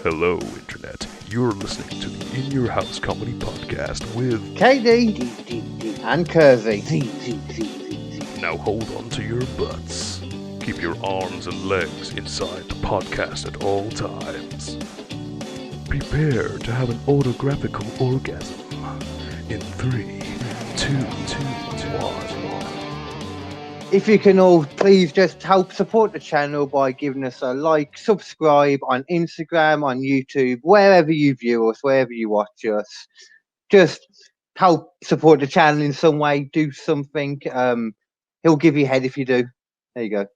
Hello, Internet. You're listening to the In Your House Comedy Podcast with Kd and Kersey. Now hold on to your butts. Keep your arms and legs inside the podcast at all times. Prepare to have an autographical orgasm. In 3, 2, 1. If you can all please just help support the channel by giving us a like, subscribe on Instagram, on YouTube, wherever you view us, wherever you watch us. Just help support the channel in some way, do something. He'll give you a head if you do. There you go.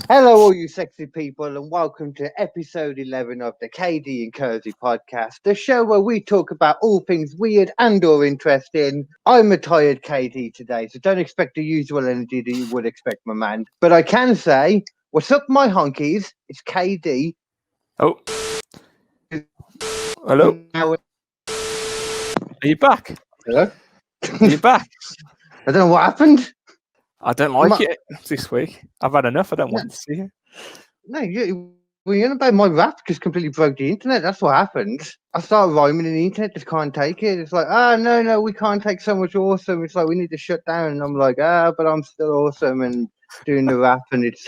Hello all you sexy people, and welcome to episode 11 of the Kd and Kersey podcast, the show where we talk about all things weird and or interesting. I'm a tired Kd today, so don't expect the usual energy that you would expect, my man, but I can say what's up, my honkies. It's Kd. Oh, hello. Are you back? Hello. Are you back? I don't know what happened. I don't like it this week. I've had enough. I don't want to see it. No, well, you know about my rap just completely broke the internet. That's what happened. I started rhyming and the internet just can't take it. It's like, no, we can't take so much awesome. It's like, we need to shut down. And I'm like, but I'm still awesome and doing the rap and it's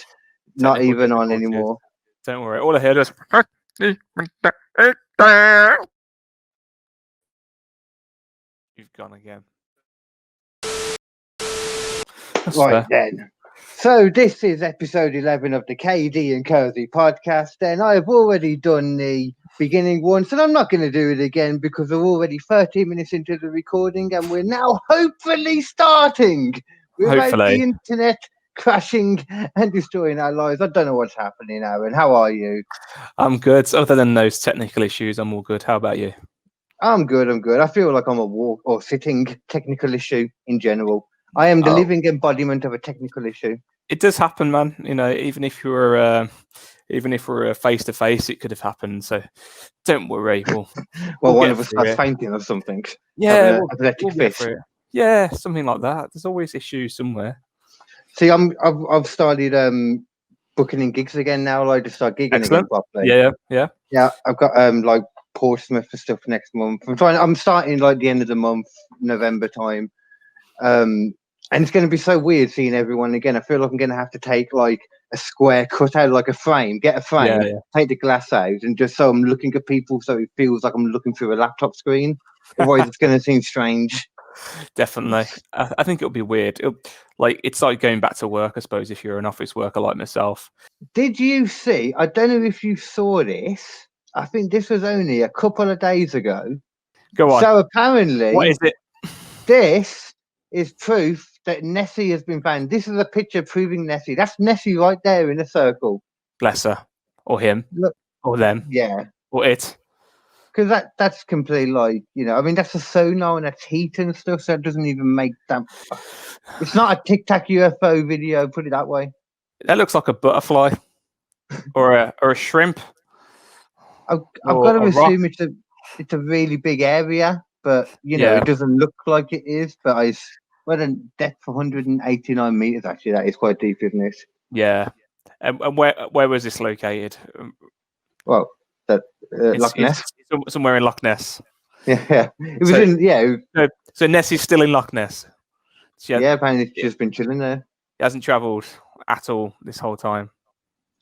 not even on anymore. Don't worry. All I heard was... You've gone again. Right then. So this is episode 11 of the Kd and Kersey podcast. And I have already done the beginning once, and I'm not going to do it again because we're already 30 minutes into the recording, and we're now hopefully starting without the internet crashing and destroying our lives. I don't know what's happening, Aaron. How are you? I'm good. Other than those technical issues, I'm all good. How about you? I'm good. I feel like I'm a walk or sitting technical issue in general. I am the living embodiment of a technical issue. It does happen, man. You know, even if we're face to face, it could have happened. So don't worry. We'll one of us starts fainting or something. Yeah, athletic fit. Yeah, something like that. There's always issues somewhere. See, I've started booking in gigs again now. Like to start gigging again properly. Yeah. I've got like Portsmouth for stuff next month. I'm starting like the end of the month, November time. And it's going to be so weird seeing everyone again. I feel like I'm going to have to take like a square cut out, like a frame, get a frame, take the glass out, and just so I'm looking at people so it feels like I'm looking through a laptop screen. Otherwise, it's going to seem strange. Definitely. I think it'll be weird. It's like going back to work, I suppose, if you're an office worker like myself. Did you see? I don't know if you saw this. I think this was only a couple of days ago. Go on. So apparently, what is it? This is proof that Nessie has been found. This is a picture proving Nessie. That's Nessie right there in a circle. Bless her. Or him. Look, or them. Yeah. Or it. Because that's completely like, I mean, that's a sonar and a heat and stuff, so it doesn't even make that. It's not a Tic Tac UFO video, put it that way. That looks like a butterfly. or a shrimp. I've got to assume it's a really big area. But, it doesn't look like it is. But a depth of 189 meters, actually, that is quite deep, isn't it? Yeah. And where was this located? Well, Loch Ness. Somewhere in Loch Ness. Yeah. It was So Nessie's still in Loch Ness? Apparently she's just been chilling there. He hasn't travelled at all this whole time.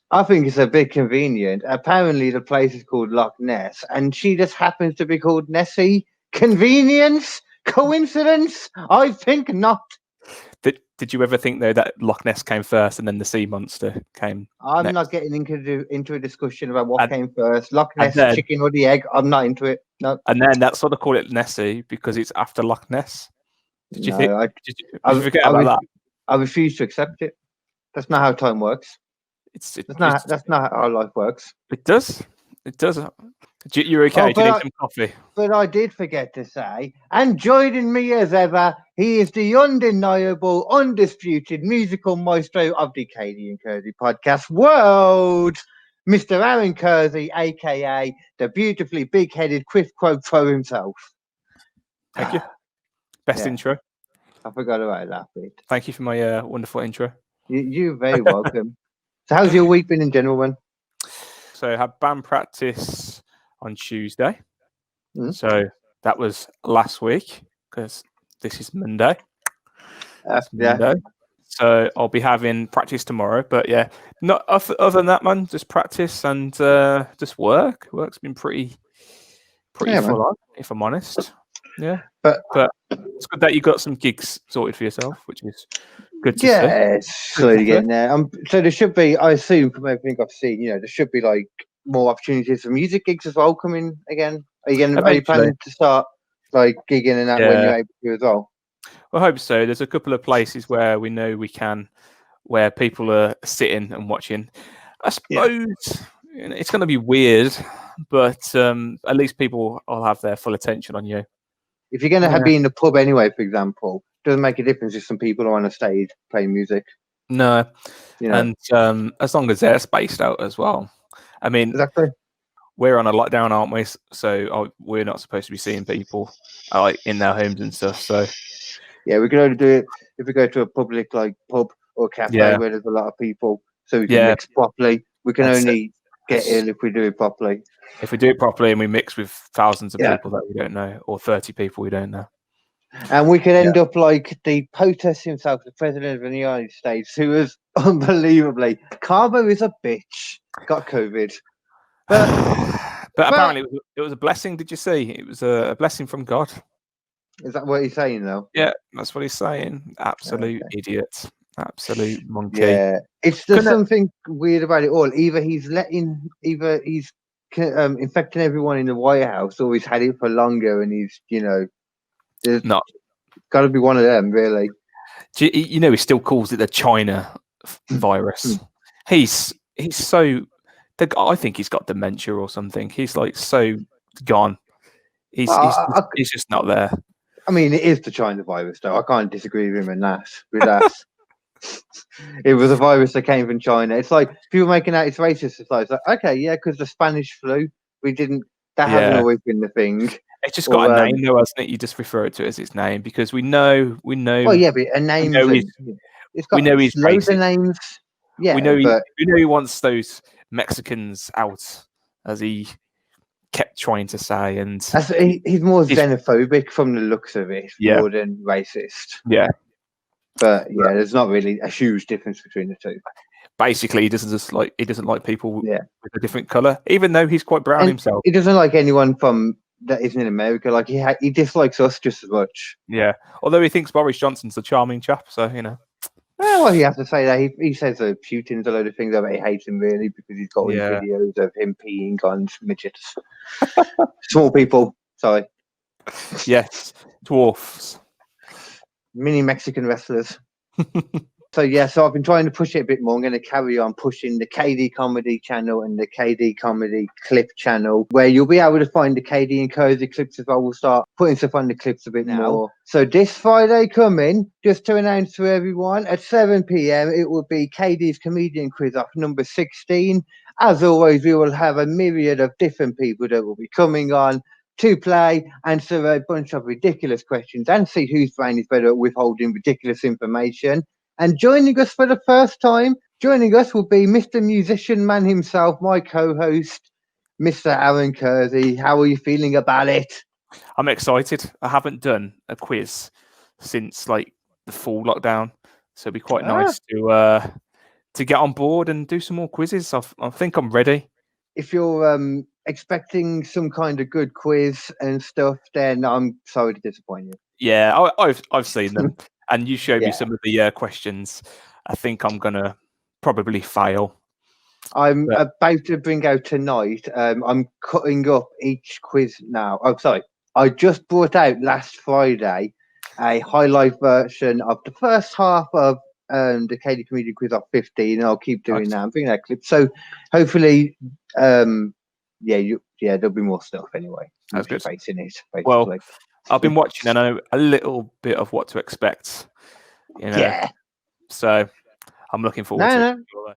I think it's a bit convenient. Apparently the place is called Loch Ness, and she just happens to be called Nessie. Convenience? Coincidence? I think not. Did you ever think though that Loch Ness came first and then the sea monster came? I'm not getting into a discussion about what came first, Loch Ness, the chicken or the egg. I'm not into it. No. And then that's what they call it Nessie because it's after Loch Ness. Did you forget about that? I refuse to accept it. That's not how time works. That's not how life works. It does. You're okay. Do you need some coffee? But I did forget to say, and joining me as ever, he is the undeniable, undisputed musical maestro of the Kd and Kersey podcast world, Mr. Aaron Kersey, aka the beautifully big-headed quid pro quo himself. Thank you. Best intro. I forgot about that bit. Thank you for my wonderful intro. You're very welcome. So how's your week been in general, man? So I had band practice on Tuesday. Mm. So that was last week because this is Monday. It's Monday. So I'll be having practice tomorrow. But yeah, not other than that, man. Just practice and just work. Work's been pretty full on, if I'm honest. Yeah, but it's good that you got some gigs sorted for yourself, which is good to see. It's slowly getting there. So there should be, I assume, from everything I've seen, there should be like more opportunities for music gigs as well coming again. Are you planning to start like gigging and that when you're able to as well? I hope so. There's a couple of places where we know we can, where people are sitting and watching. I suppose it's going to be weird, but at least people will have their full attention on you. If you're going to be in the pub anyway, for example, it doesn't make a difference if some people are on a stage playing music. No, and as long as they're spaced out as well. I mean, exactly. We're on a lockdown, aren't we? So we're not supposed to be seeing people like in their homes and stuff. So yeah, we can only do it if we go to a public like pub or cafe where there's a lot of people, so we can mix properly. We can only get in if we do it properly. If we do it properly and we mix with thousands of people that we don't know, or 30 people we don't know. And we could end up like the POTUS himself, the president of the United States, who was unbelievably, Carbo is a bitch, got COVID. But apparently it was a blessing. Did you see? It was a blessing from God. Is that what he's saying, though? Yeah, that's what he's saying. Absolute idiot. Absolute monkey. Yeah. There's something weird about it all. Either he's infecting everyone in the White House, or he's had it for longer and he's, there's got to be one of them, really. He still calls it the China virus. He's so... I think he's got dementia or something. He's like so gone. He's just not there. I mean, it is the China virus, though. I can't disagree with him in that. It was a virus that came from China. It's like people making out it's racist. It's like okay, yeah, because the Spanish flu, that hasn't always been the thing. It's just got a name, though, hasn't it? You just refer it to as its name because we know. Well, yeah, but a name. It's got loads of names. Yeah, we know he wants those Mexicans out, as he kept trying to say, and he's more xenophobic from the looks of it, more than racist. Yeah, but there's not really a huge difference between the two. Basically, he doesn't like people with a different color, even though he's quite brown himself. He doesn't like anyone that isn't in America. Like he dislikes us just as much. Yeah, although he thinks Boris Johnson's a charming chap, so Well, you have to say that he says Putin's a load of things that he hates him really because he's got all these videos of him peeing on midgets, small people. Sorry. Yes, dwarfs, mini Mexican wrestlers. So I've been trying to push it a bit more. I'm going to carry on pushing the Kd Comedy channel and the Kd Comedy clip channel, where you'll be able to find the Kd and Kersey clips as well. We'll start putting stuff on the clips a bit more. So this Friday coming, just to announce to everyone, at 7 p.m, it will be Kd's Comedian Quiz Off number 16. As always, we will have a myriad of different people that will be coming on to play, answer a bunch of ridiculous questions, and see whose brain is better at withholding ridiculous information. And joining us for the first time, will be Mr. Musician Man himself, my co-host, Mr. Aaron Kersey. How are you feeling about it? I'm excited. I haven't done a quiz since like the full lockdown, so it'd be quite nice to get on board and do some more quizzes. I think I'm ready. If you're expecting some kind of good quiz and stuff, then I'm sorry to disappoint you. Yeah, I've seen them. And you showed me some of the questions. I think I'm going to probably fail. I'm about to bring out tonight. I'm cutting up each quiz now. I'm sorry. I just brought out last Friday a highlight version of the first half of the Kd Comedian Quiz Off 15. And I'll keep doing that. I'm bringing that clip. So hopefully, there'll be more stuff anyway. That's good. Facing it, basically. Well, I've been watching and I know a little bit of what to expect. Yeah. So I'm looking forward to it.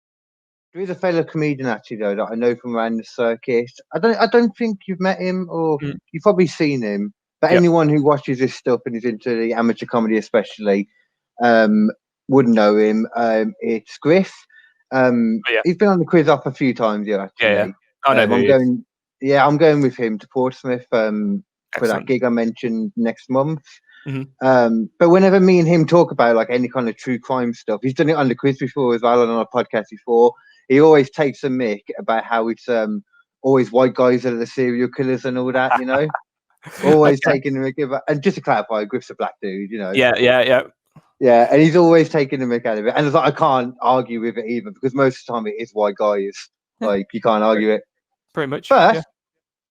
There is a fellow comedian actually though that I know from around the circuit. I don't think you've met him or you've probably seen him. But anyone who watches this stuff and is into the amateur comedy especially would know him. It's Griff. He's been on the Quiz Off a few times, actually. I know I'm going. Yeah, I'm going with him to Portsmouth for that gig I mentioned next month. But whenever me and him talk about like any kind of true crime stuff, he's done it on the quiz before as well and on a podcast before. He always takes a mick about how it's always white guys that are the serial killers and all that, you know. Always taking a mick about, and just to clarify, Griff's a black dude, you know. Yeah, and he's always taking the mick out of it. And it's like I can't argue with it either because most of the time it is white guys. Like you can't argue it. Pretty much. But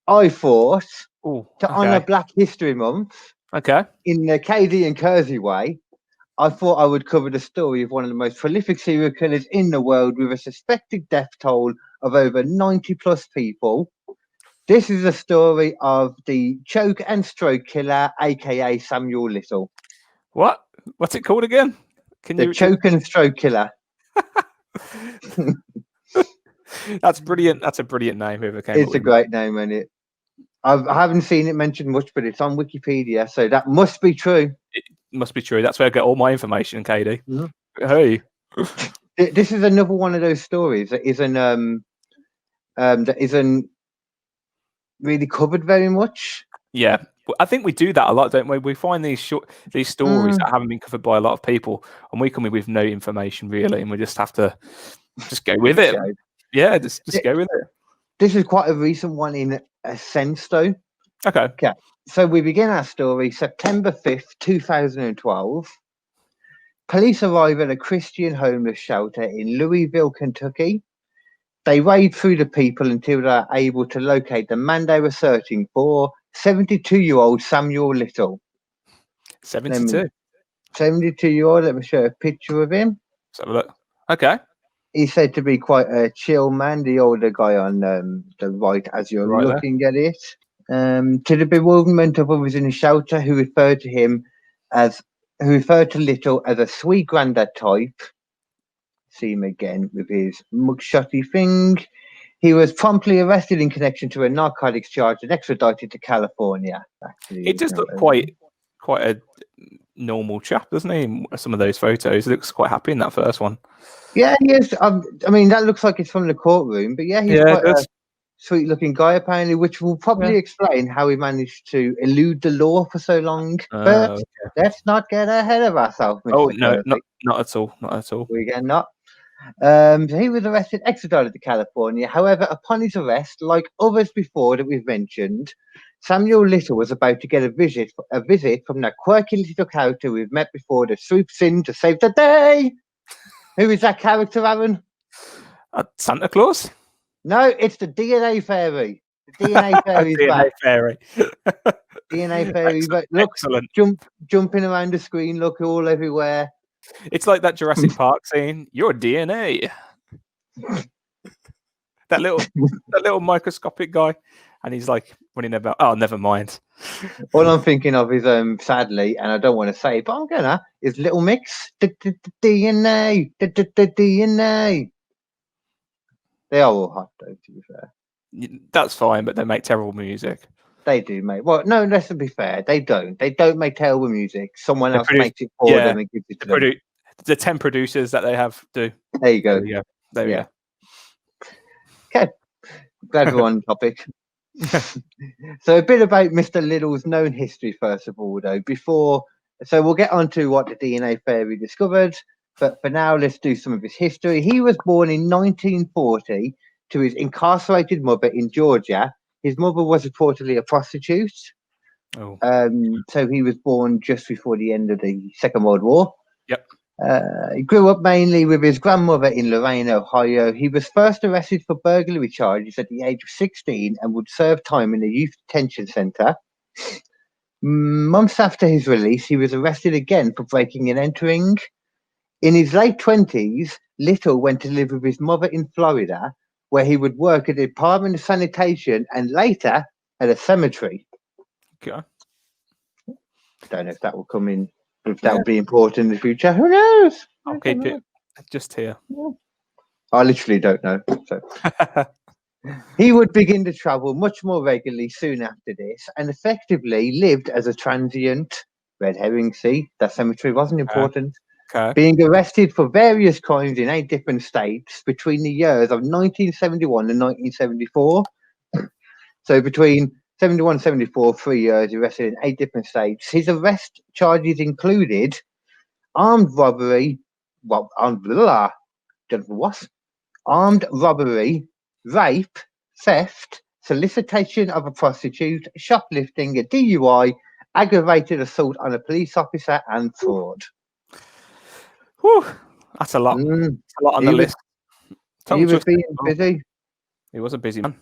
I thought to honour Black History Month, in the Kd and Kersey way, I thought I would cover the story of one of the most prolific serial killers in the world with a suspected death toll of over 90 plus people. This is a story of the choke and stroke killer, aka Samuel Little. What? What's it called again? The choke and stroke killer. That's brilliant. That's a brilliant name. Whoever came It's a great name, isn't it? I haven't seen it mentioned much, but it's on Wikipedia, so that must be true. It must be true. That's where I get all my information, Kd. Hey, this is another one of those stories that isn't really covered very much. Yeah, I think we do that a lot, don't we? We find these stories that haven't been covered by a lot of people, and we come in with no information really, and we just have to just go with it. Yeah, just go with it. This is quite a recent one in a sense, though. Okay. So we begin our story September 5th, 2012. Police arrive at a Christian homeless shelter in Louisville, Kentucky. They wade through the people until they're able to locate the man they were searching for, 72-year-old Samuel Little. 72? 72-year-old. Let me show a picture of him. Let's have a look. Okay. He's said to be quite a chill man, the older guy on the right as you're looking at it. To the bewilderment of others in the shelter who referred to Little as a sweet granddad type. See him again with his mugshotty thing. He was promptly arrested in connection to a narcotics charge and extradited to California. Actually, it just looked quite a normal chap, doesn't he? Some of those photos, he looks quite happy in that first one. Yeah, he is. I mean, that looks like it's from the courtroom, but yeah, he's quite a sweet-looking guy, apparently, which will probably explain how he managed to elude the law for so long. But let's not get ahead of ourselves. Mr. No, not at all. Not at all. We can not. So he was arrested, extradited to California. However, upon his arrest, like others before that we've mentioned, Samuel Little was about to get a visit from that quirky little character we've met before that swoops in to save the day. Who is that character, Aaron? Santa Claus? No, it's the DNA fairy. The DNA fairy's back. DNA fairy. Look, excellent. Jumping around the screen, look all everywhere. It's like that Jurassic Park scene. Your DNA. that little microscopic guy, and he's like running about. Oh, never mind. All I'm thinking of is sadly, and I don't want to say it, but I'm gonna is Little Mix. The DNA. The DNA. They are all hot though, to be fair. That's fine, but they make terrible music. They do, mate. Well, no, let's be fair. They don't. They don't make terrible music. Someone else makes it for them and gives it to them. The 10 producers that they have do. There you go. There we go. Okay. Glad we're on topic. So a bit about Mr. Little's known history, first of all, though. So we'll get on to what the DNA fairy discovered. But for now, let's do some of his history. He was born in 1940 to his incarcerated mother in Georgia. His mother was reportedly a prostitute. So he was born just before the end of the Second World War. Yep. He grew up mainly with his grandmother in Lorain, Ohio. He was first arrested for burglary charges at the age of 16 and would serve time in a youth detention center. Months after his release, he was arrested again for breaking and entering. In his late 20s, Little went to live with his mother in Florida, where he would work at the Department of Sanitation and later at a cemetery. Okay. Don't know if that will come in, if that will be important in the future. Who knows? I'll keep it just here. I literally don't know. So. He would begin to travel much more regularly soon after this and effectively lived as a transient. Red herring, see? That cemetery wasn't important. Okay. being arrested for various crimes in 8 different states between the years of 1971 and 1974. So between 71 and 74, 3 years, arrested in 8 different states. His arrest charges included armed robbery, armed robbery, rape, theft, solicitation of a prostitute, shoplifting, a DUI, aggravated assault on a police officer, and fraud. Whew, that's a lot. That's a lot on the list. He was being busy. He was a busy man.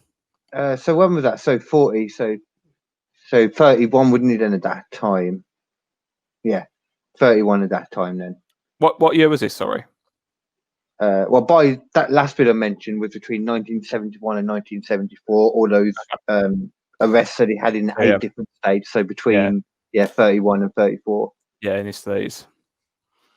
So when was that? So 40. So 31 wouldn't he then at that time? Yeah, 31 at that time then. What year was this? Sorry. Well, by that last bit I mentioned was between 1971 and 1974. All those arrests that he had in 8 different states. So between 31 and 34. Yeah, in his 30s.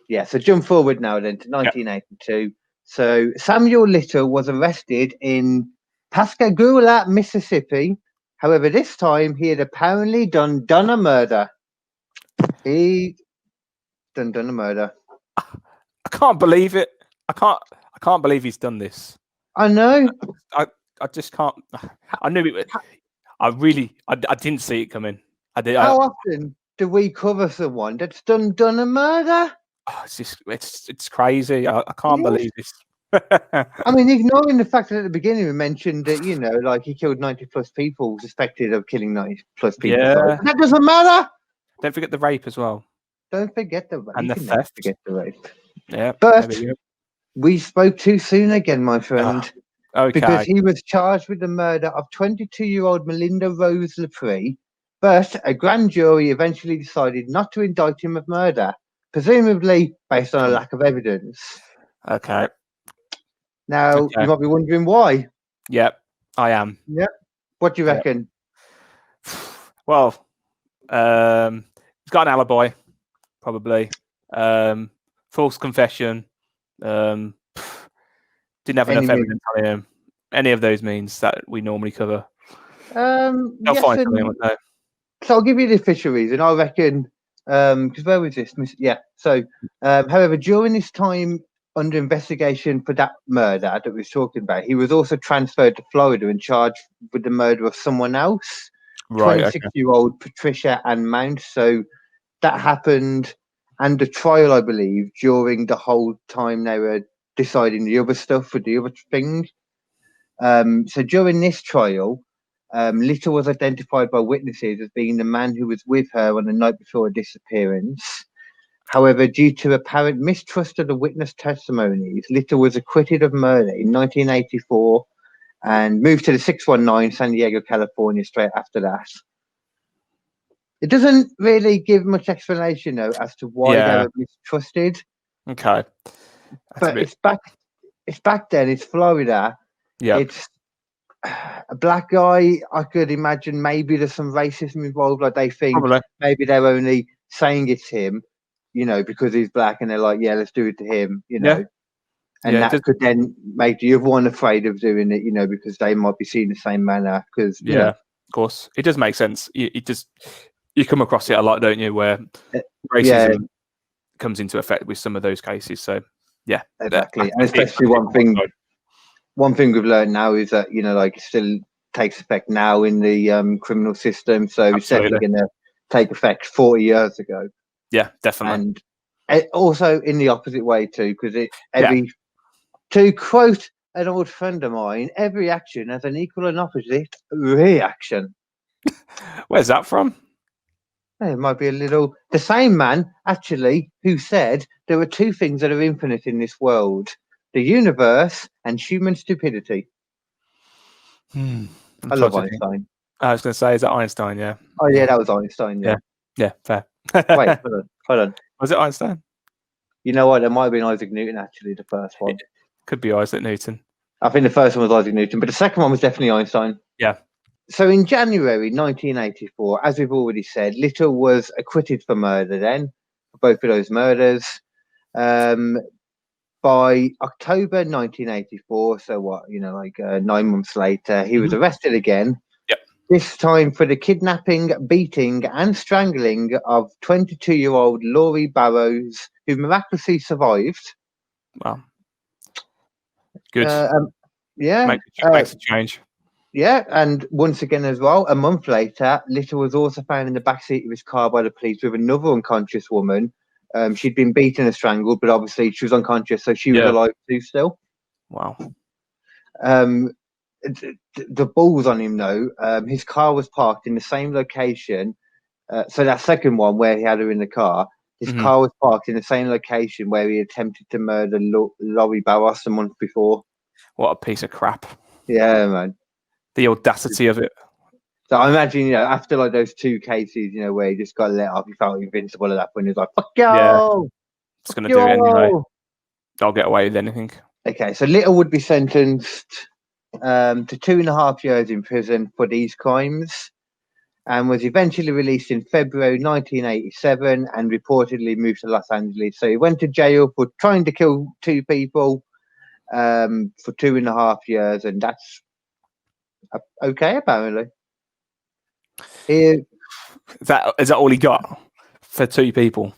Yeah, so jump forward now then to 1982. So Samuel Little was arrested in Pascagoula, Mississippi. However, this time he had apparently done a murder. He done a murder. I can't believe it. I can't believe he's done this. I know. I just can't. I knew it. I didn't see it coming. How often do we cover someone that's done a murder? Oh, it's crazy. I can't believe this. I mean, ignoring the fact that at the beginning we mentioned that, like he killed 90 plus people, suspected of killing 90 plus people. Yeah. That doesn't matter. Don't forget the rape as well. Don't forget the rape. And the theft. Forget the rape. Yeah. But we spoke too soon again, my friend. Okay. Because he was charged with the murder of 22-year-old Melinda Rose Lepre, but a grand jury eventually decided not to indict him of murder, presumably based on a lack of evidence. Okay. Now, you might be wondering why. Yep, I am. Yep. What do you reckon? Well, he's got an alibi, probably. False confession. Didn't have enough evidence on him. Any of those means that we normally cover. They'll find something, won't they? So I'll give you the official reason. I reckon, because where was this? Yeah. So, however, during this time under investigation for that murder that we were talking about, he was also transferred to Florida and charged with the murder of someone else, 26-year-old Patricia Ann Mount. So that happened, and the trial, I believe, during the whole time they were deciding the other stuff with the other thing. So during this trial, Little was identified by witnesses as being the man who was with her on the night before her disappearance. However, due to apparent mistrust of the witness testimonies, Little was acquitted of murder in 1984 and moved to the 619 San Diego, California straight after that. It doesn't really give much explanation, though, as to why they were mistrusted. Okay. But it's back then, it's Florida. Yeah. It's a black guy. I could imagine maybe there's some racism involved. Like they think maybe they're only saying it's him, because he's black, and they're like, yeah, let's do it to him, And that could then make the other one afraid of doing it, because they might be seeing the same manner. Because of course, it does make sense. You come across it a lot, don't you? Where racism comes into effect with some of those cases. So yeah, exactly. And especially one thing we've learned now is that it still takes effect now in the criminal system. So it's definitely going to take effect 40 years ago. Yeah, definitely. And also in the opposite way too, because to quote an old friend of mine, every action has an equal and opposite reaction. Where's that from? It might be the same man actually who said there are 2 things that are infinite in this world: the universe and human stupidity. I love Einstein. I was going to say, is that Einstein? Yeah. Oh yeah, that was Einstein. Yeah, fair. Wait, hold on. Was it Einstein? You know what? There might have been Isaac Newton, actually, the first one. Could be Isaac Newton. I think the first one was Isaac Newton, but the second one was definitely Einstein. Yeah. So in January 1984, as we've already said, Little was acquitted for murder then, for both of those murders. By October 1984, so 9 months later, he was arrested again. This time for the kidnapping, beating, and strangling of 22-year-old Laurie Barrows who miraculously survived. Wow. Good. Yeah. Makes a change. Yeah, and once again as well, a month later, Little was also found in the backseat of his car by the police with another unconscious woman. She'd been beaten and strangled, but obviously she was unconscious, so she was alive too still. Wow. The balls on him, though. His car was parked in the same location. So that second one where he had her in the car, his car was parked in the same location where he attempted to murder Laurie Barros a month before. What a piece of crap. Yeah, man. The audacity of it. So I imagine, after like those 2 cases, where he just got let off, he felt invincible at that point. He was like, "Fuck you!" Yeah. Just gonna do it anyway. I'll get away with anything. Okay, so Little would be sentenced to 2.5 years in prison for these crimes, and was eventually released in February 1987 and reportedly moved to Los Angeles. So he went to jail for trying to kill 2 people for 2.5 years, and that's okay, apparently. Is that all he got for 2 people?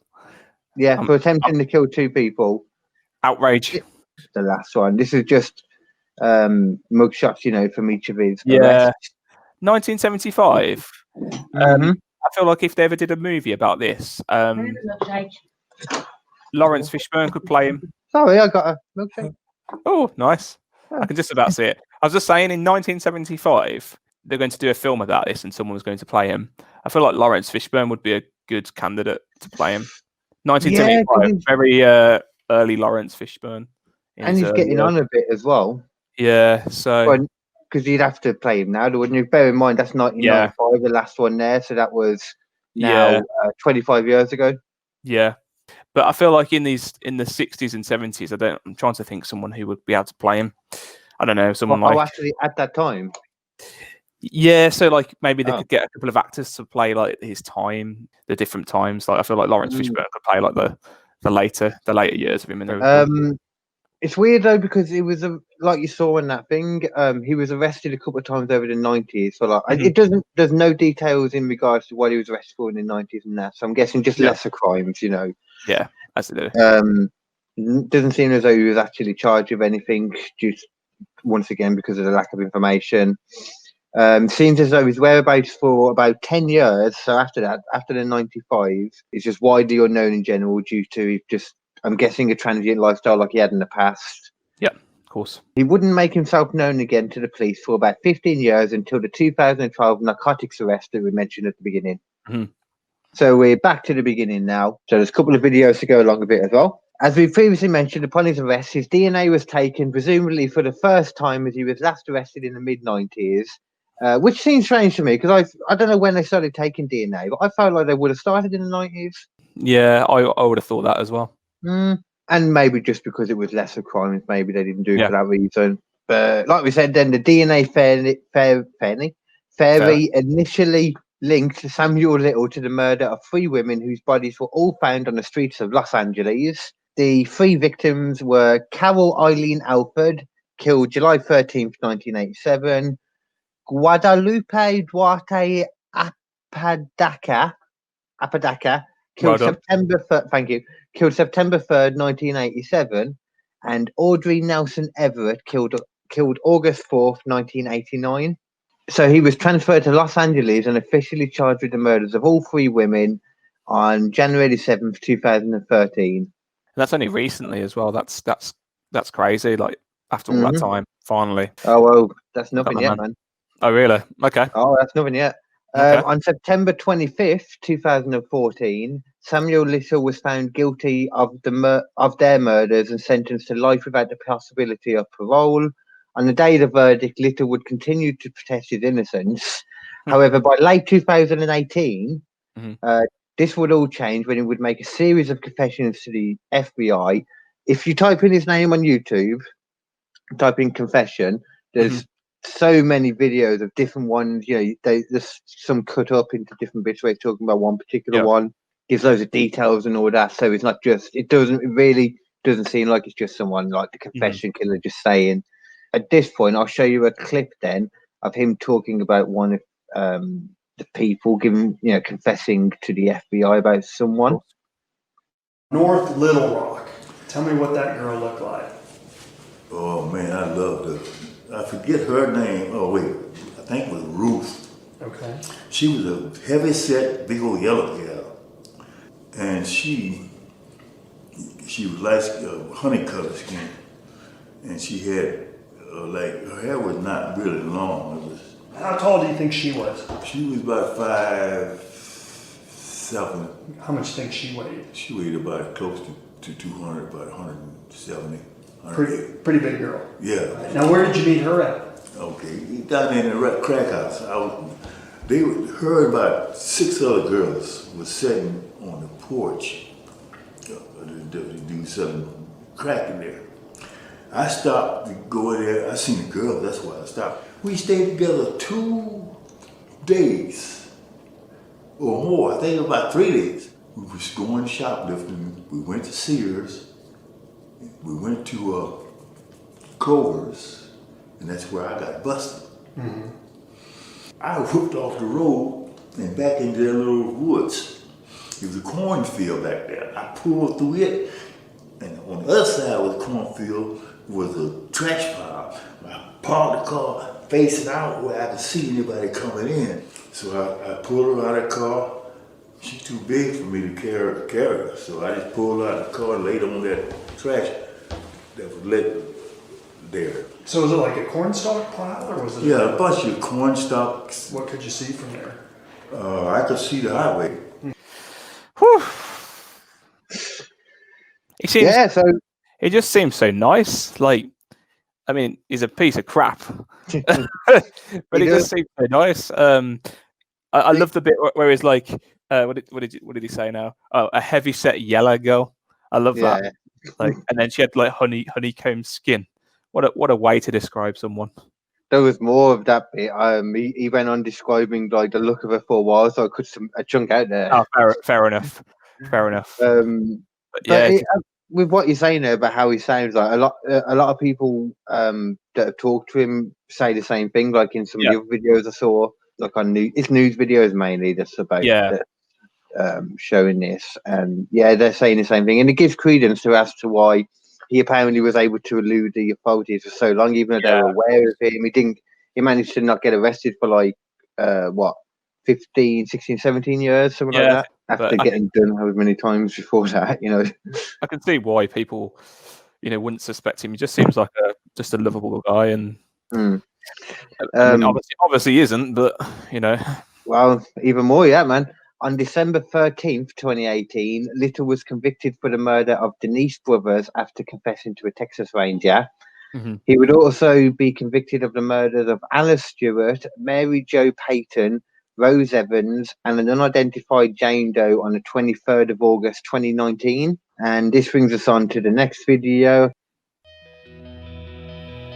Yeah, for attempting to kill 2 people. Outrage. The last one. This is just mugshots, from each of his arrests. 1975. Mm-hmm. I feel like if they ever did a movie about this, Lawrence Fishburne could play him. Sorry, I got a milkshake. Oh, nice. I can just about see it. I was just saying, in 1975, they're going to do a film about this and someone was going to play him. I feel like Lawrence Fishburne would be a good candidate to play him. 1975, very early Lawrence Fishburne. And he's getting on a bit as well. Yeah, so... Because you'd have to play him now, wouldn't you? Bear in mind, that's 1995, the last one there. So that was now 25 years ago. Yeah. But I feel like in the 60s and 70s, I'm trying to think someone who would be able to play him. I don't know, someone like... Oh, actually, at that time? Yeah, so like maybe they could get a couple of actors to play like his time, the different times. Like I feel like Lawrence Fishburne could play like the later years of him. It's weird though, because it was like you saw in that thing. He was arrested a couple of times over the 90s. So like there's no details in regards to what he was arrested for in the 90s and that. So I'm guessing just lesser crimes, Yeah, as it is. Doesn't seem as though he was actually charged with anything, just once again because of the lack of information. Seems as though his whereabouts for about 10 years. So after the 95, is just widely unknown in general due to just, I'm guessing, a transient lifestyle like he had in the past. Yeah, of course. He wouldn't make himself known again to the police for about 15 years until the 2012 narcotics arrest that we mentioned at the beginning. Mm-hmm. So we're back to the beginning now. So there's a couple of videos to go along with it as well. As we previously mentioned, upon his arrest, his DNA was taken, presumably for the first time, as he was last arrested in the mid-90s. Which seems strange to me because I don't know when they started taking DNA, but I felt like they would have started in the 90s. Yeah, I would have thought that as well. And maybe just because it was lesser crimes, maybe they didn't do it for that reason. But like we said, then the DNA fairly initially linked Samuel Little to the murder of 3 women whose bodies were all found on the streets of Los Angeles. The 3 victims were Carol Eileen Alford, killed July 13th, 1987. Guadalupe Duarte Apodaca, killed September 3rd, 1987, and Audrey Nelson Everett killed August 4th, 1989. So he was transferred to Los Angeles and officially charged with the murders of all 3 women on January 7th, 2013. And that's only recently as well. That's crazy. Like after all that time, finally. Oh well, that's nothing yet, man. Oh, really? Okay. Oh, that's nothing yet. On September 25th, 2014, Samuel Little was found guilty of their murders and sentenced to life without the possibility of parole. On the day of the verdict, Little would continue to protest his innocence. However, by late 2018, this would all change when he would make a series of confessions to the FBI. If you type in his name on YouTube, type in confession, there's so many videos of different ones. There's some cut up into different bits where he's talking about one particular one, gives loads of details and all that. So it's not just, it really doesn't seem like it's just someone like the confession killer just saying. At this point, I'll show you a clip then of him talking about one of the people confessing to the FBI about someone. North Little Rock. Tell me what that girl looked like. Oh man, I loved her. I forget her name. Oh wait, I think it was Ruth. Okay. She was a heavy set, big old yellow gal. And she was like honey color skin. And she had, her hair was not really long. It was. How tall do you think she was? She was about 5'7". How much do you think she weighed? She weighed about close to 200, about 170. Pretty big girl. Yeah. Right. Now, where did you meet her at? Okay, down in the crack house. Her and about 6 other girls were sitting on the porch. The dude selling crack in there. I stopped to go in there. I seen the girl. That's why I stopped. We stayed together 2 days or more. I think about 3 days. We was going shoplifting. We went to Sears. We went to Kroger's, and that's where I got busted. Mm-hmm. I whooped off the road and back into their little woods. There was a cornfield back there. I pulled through it, and on the other side of the cornfield was a trash pile. I parked the car facing out where I could see anybody coming in. So I pulled her out of the car. She's too big for me to carry her. So I just pulled her out of the car and laid on that trash that was lit there. So was it like a cornstalk pile, or was it? Yeah, a bunch of corn stalks. What could you see from there? I could see the highway. Whew. So he just seems so nice. Like, I mean, he's a piece of crap, but he just seems so nice. I love the bit where he's like, what did he say now? Oh, a heavy set yellow girl. I love that. Like, and then she had like honeycomb skin. What a way to describe someone. There was more of that bit. He went on describing like the look of her for a while, so I cut a chunk out there. Oh, fair enough. Fair enough. With what you're saying there about how he sounds, like a lot of people that have talked to him say the same thing. Like in some of the other videos I saw, like on it's news videos mainly that's about showing this, and they're saying the same thing, and it gives credence to why he apparently was able to elude the authorities for so long, even though they were aware of him. He managed to not get arrested for like 15, 16, 17 years, something like that, after getting done how many times before that, I can see why people, wouldn't suspect him. He just seems like just a lovable guy, and I mean, obviously isn't, but Well, even more, man. On December 13th, 2018, Little was convicted for the murder of Denise Brothers after confessing to a Texas Ranger. Mm-hmm. He would also be convicted of the murders of Alice Stewart, Mary Jo Payton, Rose Evans, and an unidentified Jane Doe on the 23rd of August, 2019. And this brings us on to the next video.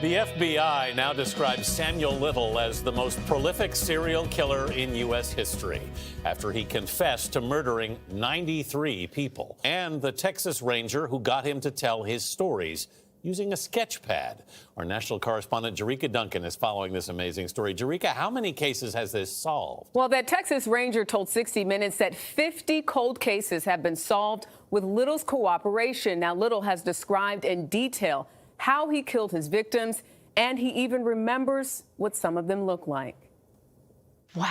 The FBI now describes Samuel Little as the most prolific serial killer in U.S. history after he confessed to murdering 93 people, and the Texas Ranger who got him to tell his stories using a sketch pad. Our national correspondent Jerika Duncan is following this amazing story. Jerika, how many cases has this solved? Well, that Texas Ranger told 60 Minutes that 50 cold cases have been solved with Little's cooperation. Now, Little has described in detail how he killed his victims, and he even remembers what some of them look like. Wow.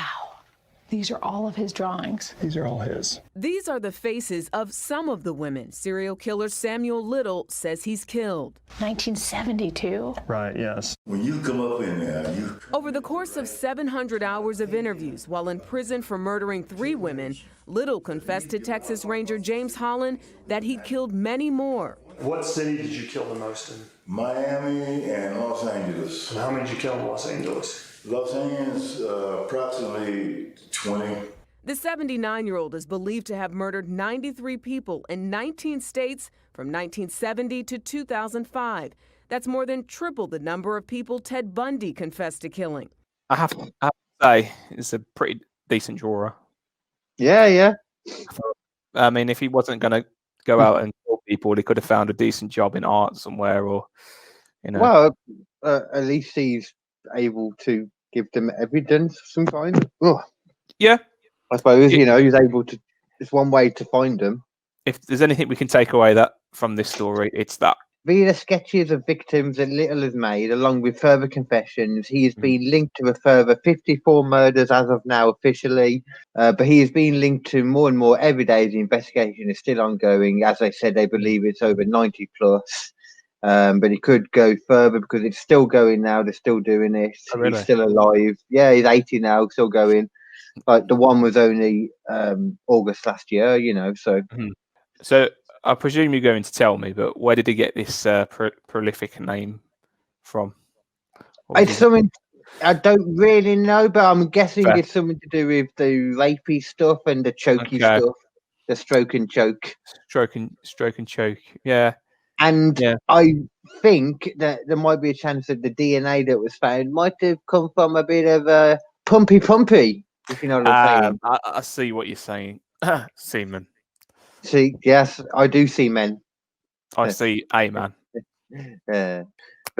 These are all of his drawings. These are all his. These are the faces of some of the women serial killer Samuel Little says he's killed. 1972. Right, yes. When you come up in there, Over the course of 700 hours of interviews while in prison for murdering 3 women, Little confessed to Texas Ranger James Holland that he'd killed many more. What city did you kill the most in? Miami and Los Angeles. And how many did you kill in Los Angeles? Los Angeles, approximately 20. The 79-year-old is believed to have murdered 93 people in 19 states from 1970 to 2005. That's more than triple the number of people Ted Bundy confessed to killing. I have to say, it's a pretty decent drawer. Yeah. I mean, if he wasn't going to go out and kill people, he could have found a decent job in art somewhere, or Well, at least he's able to give them evidence of some kind. Oh. Yeah, I suppose he's able to. It's one way to find them. if there's anything we can take away that from this story, it's that. Via the sketches of victims that Little has made, along with further confessions, he has been linked to a further 54 murders as of now officially, but he has been linked to more and more every day. The investigation is still ongoing. As I said, they believe it's over 90 plus, but it could go further because it's still going now. They're still doing it. Oh, really? He's still alive. Yeah, he's 80 now, still going. Like the one was only August last year, so. So I presume you're going to tell me, but where did he get this prolific name from? It's something I don't really know, but I'm guessing Fair. it's something to do with the rapey stuff and the chokey stuff, the stroke and choke. Stroke and choke, yeah. And I think that there might be a chance that the DNA that was found might have come from a bit of a pumpy, if you know what I'm saying. I see what you're saying. Semen. See, yes, I do see men. I see a man. But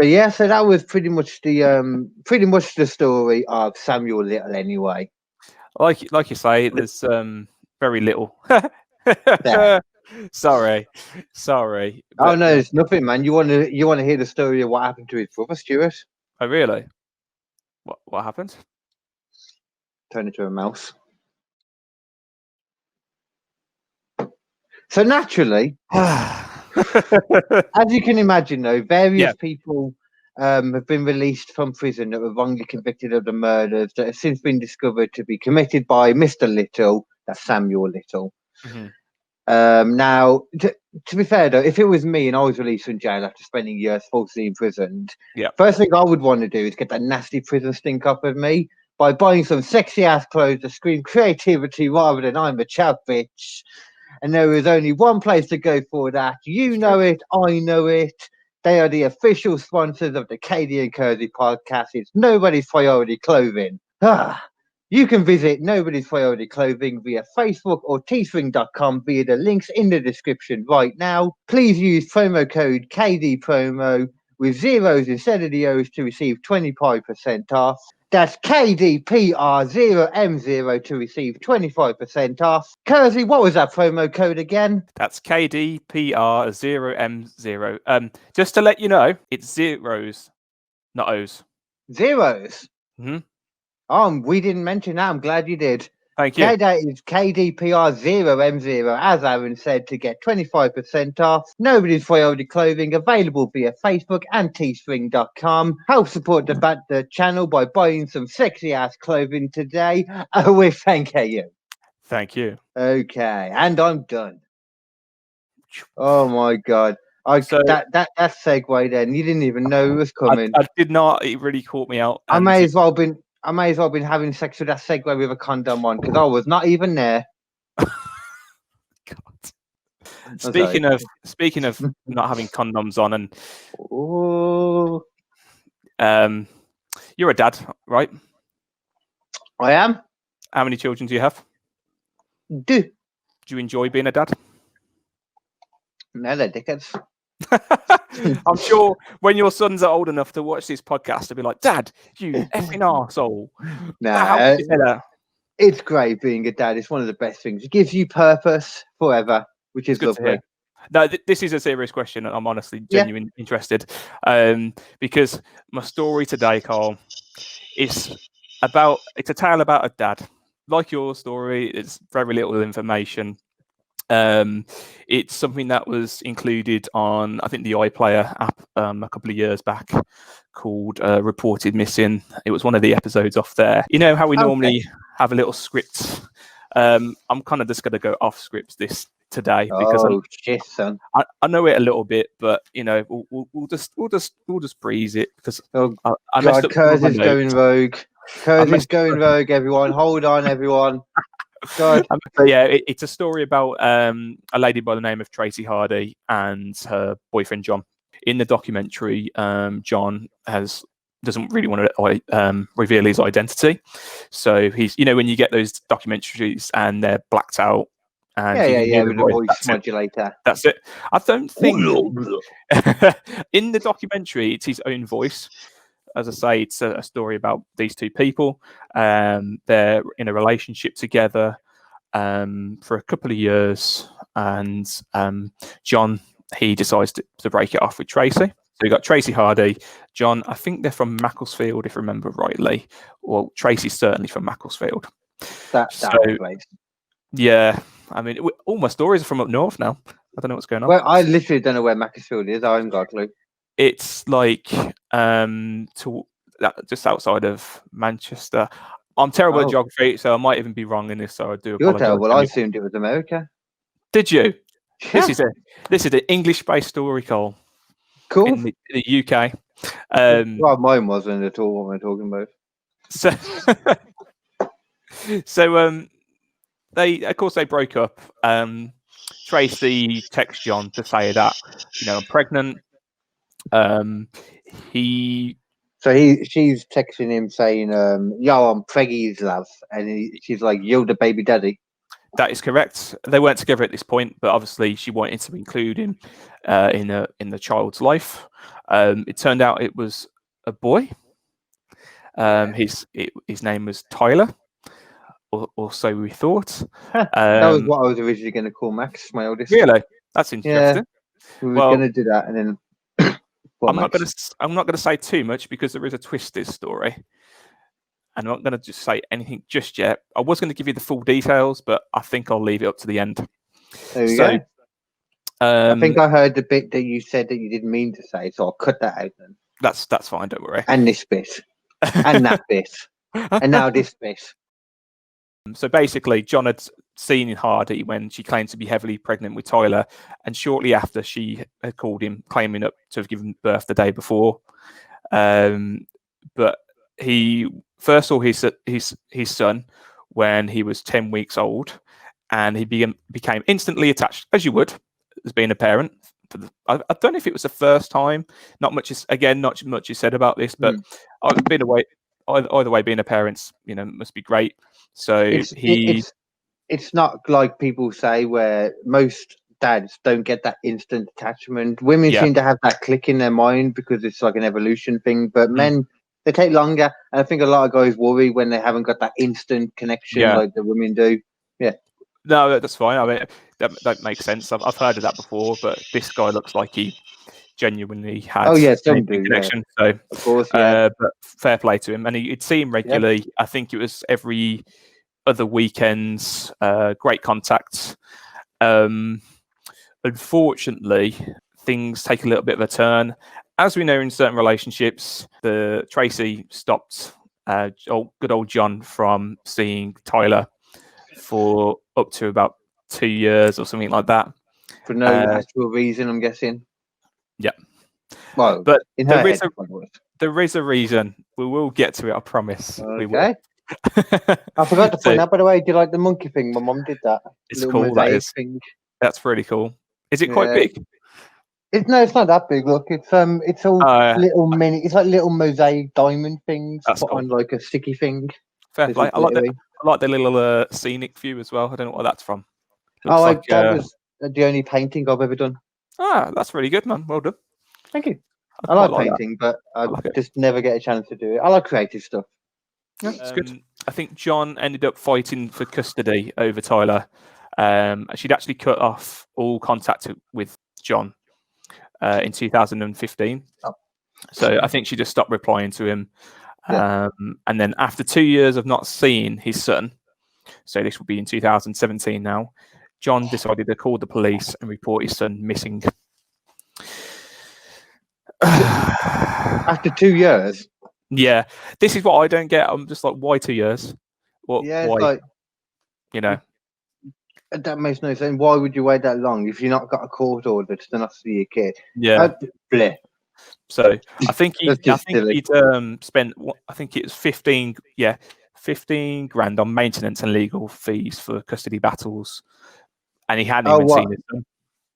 yeah, so that was pretty much the story of Samuel Little anyway. Like you say, there's very little. Sorry. Oh no, it's nothing, man. You want to hear the story of what happened to his brother, Stuart? Oh really? What happened? Turn into a mouse. So naturally, as you can imagine, though, various people have been released from prison that were wrongly convicted of the murders that have since been discovered to be committed by Mr. Little, that's Samuel Little. Now, to be fair, though, if it was me and I was released from jail after spending years falsely imprisoned, first thing I would want to do is get that nasty prison stink off of me by buying some sexy ass clothes to scream creativity rather than I'm a chav bitch. And there is only one place to go for that. You know it. I know it. They are the official sponsors of the Kd and Kersey podcast. It's Nobody's Priority Clothing. You can visit Nobody's Priority Clothing via Facebook or teespring.com via the links in the description right now. Please use promo code KDPromo with zeros instead of the O's to receive 25% off. That's KDPR0M0 to receive 25% off. Kersey, what was that promo code again? That's KDPR0M0. Just to let you know, it's zeros, not O's. Zeros? Mm-hmm. We didn't mention that. I'm glad you did. Thank you. That is KDPR0M0, as Aaron said, to get 25% off. Nobody's Priority Clothing, available via Facebook and teespring.com. Help support the channel by buying some sexy ass clothing today. We thank you. Thank you. Okay, and I'm done. Oh my god. That segue then, you didn't even know it was coming. I did not. It really caught me out. I may as well been having sex with that segue with a condom on because I was not even there. God. Speaking of not having condoms on, and you're a dad, right? I am. How many children do you have? Do you enjoy being a dad? No, they're dickheads. I'm sure when your sons are old enough to watch this podcast, they'll be like, "Dad, you effing arsehole." Nah, it's great being a dad. It's one of the best things. It gives you purpose forever, which is good lovely. No, this is a serious question, and I'm honestly genuinely interested. Because my story today, Carl, it's a tale about a dad. Like your story, it's very little information. It's something that was included on, I think, the iPlayer app a couple of years back, called Reported Missing. It was one of the episodes off there. You know how we normally have a little script. I'm kind of just going to go off scripts today because I know it a little bit, but you know we'll just breeze it because I messed up. Kersey's going rogue. Kersey's going rogue. Everyone, hold on, everyone. God. But yeah, it's a story about a lady by the name of Tracy Hardy and her boyfriend John. In the documentary, John doesn't really want to reveal his identity. So he's, you know, when you get those documentaries and they're blacked out. And with the voice modulator. That's it. I don't think in the documentary it's his own voice. As I say, it's a story about these two people. They're in a relationship together for a couple of years. and John, he decides to break it off with Tracy. So we got Tracy Hardy, John. I think they're from Macclesfield, if I remember rightly. Well, Tracy's certainly from Macclesfield. That So, place. yeah, I mean, all my stories are from up north now. I don't know what's going on. Well, I literally don't know where Macclesfield is. I haven't got a clue. It's like just outside of Manchester. I'm terrible at geography, so I might even be wrong in this. So I do apologize. You're terrible. I assumed it was America. Did you? Yeah. This is an English-based story, Cole. Cool. In the UK. Well, mine wasn't at all what we're talking about. So they, of course, they broke up. Tracy texts John to say that, I'm pregnant. She's texting him saying, "Yo, I'm preggy's love," and she's like, "You're the baby daddy." That is correct. They weren't together at this point, but obviously she wanted to include him in the child's life. It turned out it was a boy. His name was Tyler, or so we thought. That was what I was originally going to call Max, my oldest. Really, that's interesting. Yeah, we were going to do that, and then I'm not going to say too much because there is a twist to this story. And I'm not going to just say anything just yet. I was going to give you the full details, but I think I'll leave it up to the end. There we go. I think I heard the bit that you said that you didn't mean to say, so I'll cut that out then. That's fine, don't worry. And this bit. And that bit. And now this bit. So basically, John had seen Hardy when she claimed to be heavily pregnant with Tyler, and shortly after she had called him, claiming up to have given birth the day before. But he first saw his son when he was 10 weeks old, and he became instantly attached, as you would, as being a parent. I don't know if it was the first time. Not much is said about this, but either way, being a parent, must be great. So it's not like people say where most dads don't get that instant attachment. Women seem to have that click in their mind because it's like an evolution thing, but men, they take longer. And I think a lot of guys worry when they haven't got that instant connection like the women do. Yeah. No, that's fine. I mean, that makes sense. I've heard of that before, but this guy looks like he genuinely had some connection. Yeah. So, of course, but fair play to him. And he'd see him regularly. Yep. I think it was every other weekends. Great contact. Unfortunately, things take a little bit of a turn. As we know, in certain relationships, Tracy stopped good old John from seeing Tyler for up to about 2 years or something like that. For no actual reason, I'm guessing. Yeah. Well, but there is a reason. We will get to it, I promise. Okay. We will. I forgot to point out, by the way, do you like the monkey thing? My mum did that. It's cool. That is. That's really cool. Is it quite big? It's not that big. Look, it's all little mini. It's like little mosaic diamond things put on like a sticky thing. Fair play. I like the little scenic view as well. I don't know what that's from. That was the only painting I've ever done. That's really good, man. Well done. Thank you. I like painting, but I just never get a chance to do it. I like creative stuff. Yeah, it's good. I think John ended up fighting for custody over Tyler. She'd actually cut off all contact with John in 2015. So I think she just stopped replying to him. And then after 2 years of not seeing his son, so this will be in 2017 now, John decided to call the police and report his son missing. After 2 years? Yeah. This is what I don't get. I'm just like, why 2 years? Why? It's like, that makes no sense. Why would you wait that long if you're not got a court order to not see your kid? Yeah. So I think he'd spent. I think it was 15 grand on maintenance and legal fees for custody battles, and he hadn't even seen his son.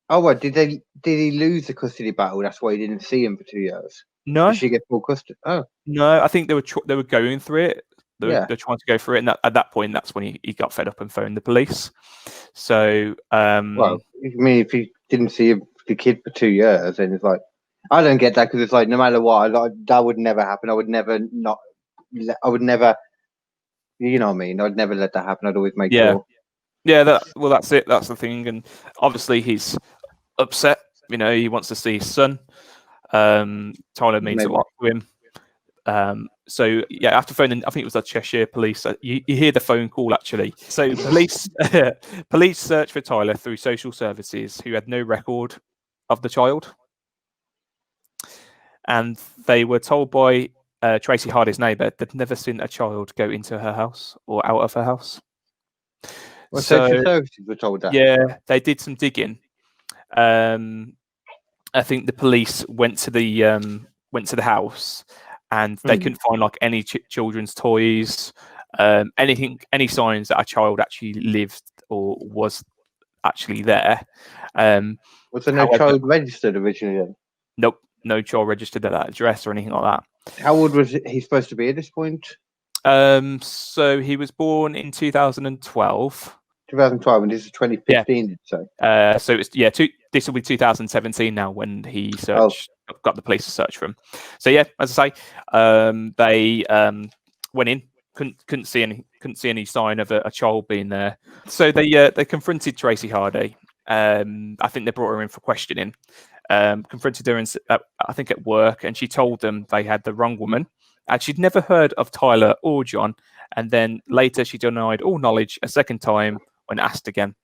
Oh, what did he lose the custody battle? That's why he didn't see him for 2 years. No, did she get full custody? Oh, no. I think they were going through it. They're trying to go through it, and at that point, that's when he got fed up and phoned the police. So, well, I mean, if he didn't see the kid for 2 years, then it's like, I don't get that because it's like, no matter what, that would never happen. I would never, you know what I mean? I'd never let that happen. I'd always make sure. Yeah, that's it. That's the thing, and obviously he's upset. He wants to see his son. Tyler means a lot to him. So yeah, after phoning, I think it was the Cheshire police. You hear the phone call actually. So police searched for Tyler through social services, who had no record of the child, and they were told by Tracy Hardy's neighbour they'd never seen a child go into her house or out of her house. Well, social services were told that. Yeah, they did some digging. I think the police went to the house, and they couldn't find like any children's toys, any signs that a child actually lived or was actually there. Was there no child registered originally then? Nope, no child registered at that address or anything like that. How old was he supposed to be at this point? So he was born in 2012. 2012, and this is 2015, did you say? So it's this will be 2017 now when he got the police to search for him. So yeah, as I say, they went in, couldn't see any sign of a child being there. So they confronted Tracy Hardy. I think they brought her in for questioning. Confronted her I think at work, and she told them they had the wrong woman, and she'd never heard of Tyler or John. And then later she denied all knowledge a second time when asked again.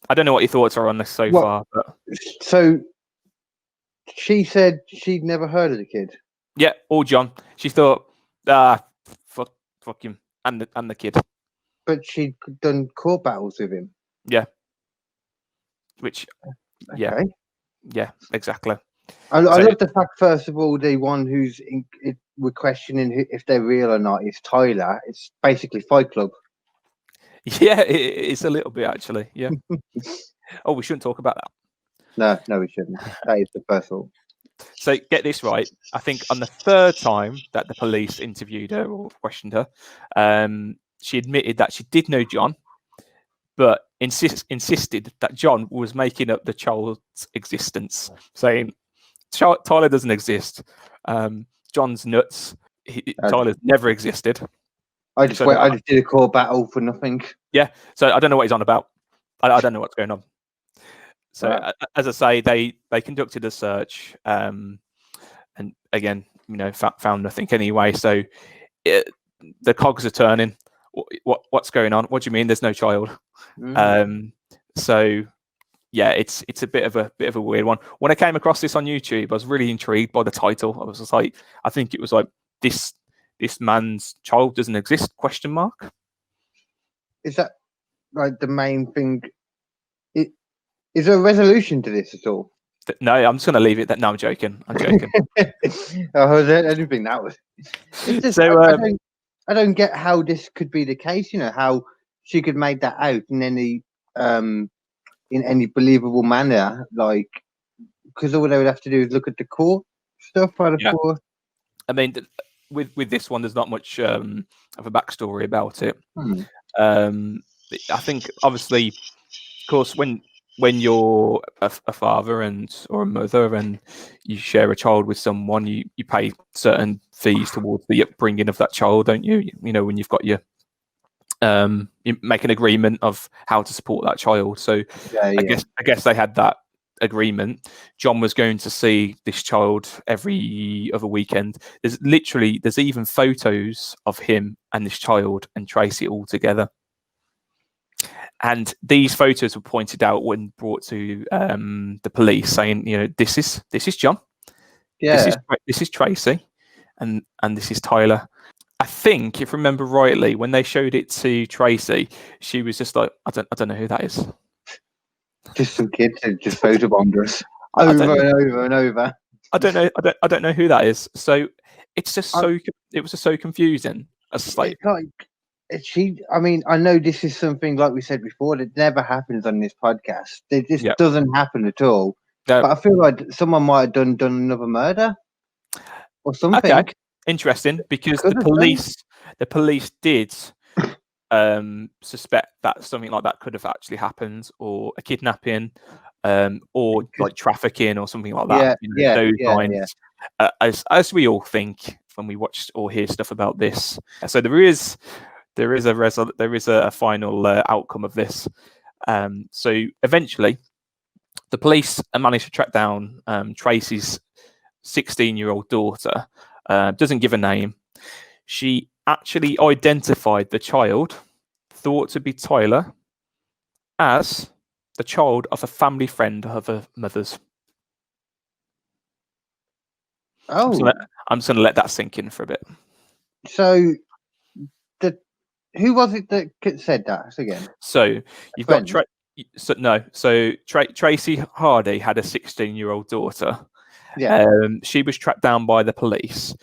I don't know what your thoughts are on this so far. But... So she said she'd never heard of the kid. Yeah, or John. She thought, fuck him and the kid. But she'd done court battles with him. Yeah. Which, okay. Yeah, exactly. I love the fact, first of all, the one who's we're questioning if they're real or not is Tyler. It's basically Fight Club. Yeah, it's a little bit actually. Yeah. Oh, we shouldn't talk about that. No, we shouldn't. That is the first one. So get this right. I think on the third time that the police interviewed her or questioned her, she admitted that she did know John, but insisted that John was making up the child's existence, saying Tyler doesn't exist. John's nuts. Tyler's never existed. I just did a court battle for nothing. Yeah, so I don't know what he's on about. I don't know what's going on. So as I say, they conducted a search, and again, found nothing anyway. So the cogs are turning. What's going on? What do you mean? There's no child. So yeah, it's a bit of a weird one. When I came across this on YouTube, I was really intrigued by the title. I was just like, I think it was like this man's child doesn't exist ? Is that like the main thing? Is there a resolution to this at all? No, I'm just going to leave it. No, I'm joking. I didn't think that was. Just, so I don't get how this could be the case. How she could make that out in any believable manner, like, because all they would have to do is look at the court stuff. I mean, with this one, there's not much of a backstory about it. I think, obviously, of course, when you're a father or a mother and you share a child with someone, you pay certain fees towards the upbringing of that child, don't you? When you've got your you make an agreement of how to support that child. So I guess they had that agreement. John was going to see this child every other weekend. There's even photos of him and this child and Tracy all together. And these photos were pointed out when brought to the police, saying, this is John, this is Tracy, and this is Tyler. I think, if I remember rightly, when they showed it to Tracy, she was just like, I don't know who that is. Just some kids who just photobombed us over and over and over. I don't know who that is. So it's just it was just so confusing. I mean, I know this is something, like we said before, that never happens on this podcast. It just doesn't happen at all. No. But I feel like someone might have done another murder or something. Okay. Interesting, because the police did suspect that something like that could have actually happened, or a kidnapping, or like trafficking or something like that. As we all think when we watch or hear stuff about this. So there is there is a final outcome of this. So eventually, the police managed to track down Tracy's 16-year-old daughter. Doesn't give a name. She actually identified the child, thought to be Tyler, as the child of a family friend of her mother's. Oh, I'm just going to let that sink in for a bit. So, who was it that said that again? So you've got Tracy Hardy had a 16-year-old daughter. Yeah. She was tracked down by the police.